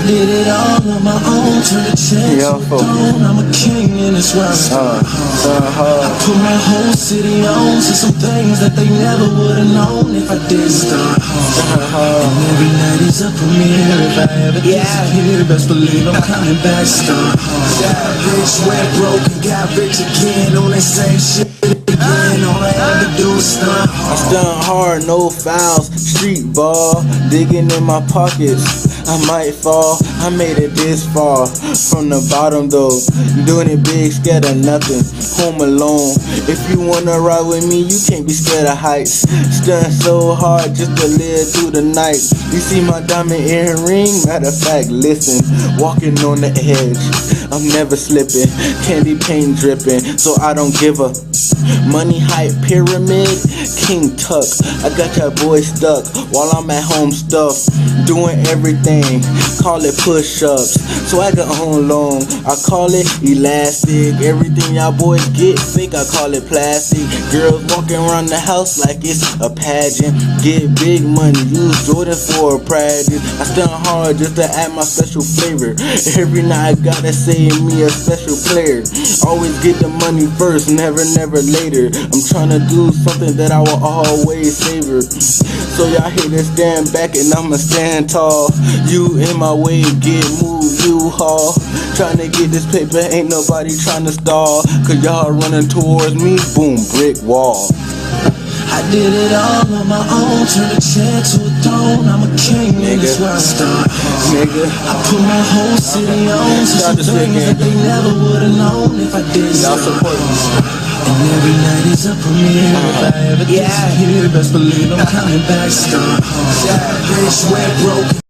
did it all on my own, turn the chance to a throne. I'm a king and it's where I start hard. I put my whole city on, see some things that they never would've known if I did start hard. And every night is a premiere. If I ever disappear, best believe I'm coming back, start hard. Got rich, went broke, and got rich again on that same shit. All I ever do is stunt hard. I stunt hard, no fouls, street ball, digging in my pockets. I might fall, I made it this far, from the bottom though, doing it big, scared of nothing, home alone. If you wanna ride with me, you can't be scared of heights. Stunt so hard just to live through the night. You see my diamond earring? Matter of fact, listen, walking on the edge, I'm never slipping, candy paint dripping, so I don't give a money hype pyramid, King Tuck. I got your boy stuck while I'm at home stuffed, doing everything, call it push-ups, swagger on long, I call it elastic. Everything y'all boys get fake, I call it plastic. Girls walking around the house like it's a pageant, get big money, use Jordan for a practice. I stunt hard just to add my special flavor. Every night I gotta say me a special player. Always get the money first, never later. I'm trying to do something that I will always savor. So y'all haters stand back and I'ma stand tall. You in my way, get moved, you haul. Trying to get this paper, ain't nobody trying to stall. Cause y'all running towards me, boom, brick wall. I did it all on my own, turn a chair to a throne. I'm a king, and that's where I start hard. I put my whole city on, see some things that they never would've known if I did start hard. And every night is a premiere. If I ever disappear, best believe I'm coming back, start hard. Got rich, went broke.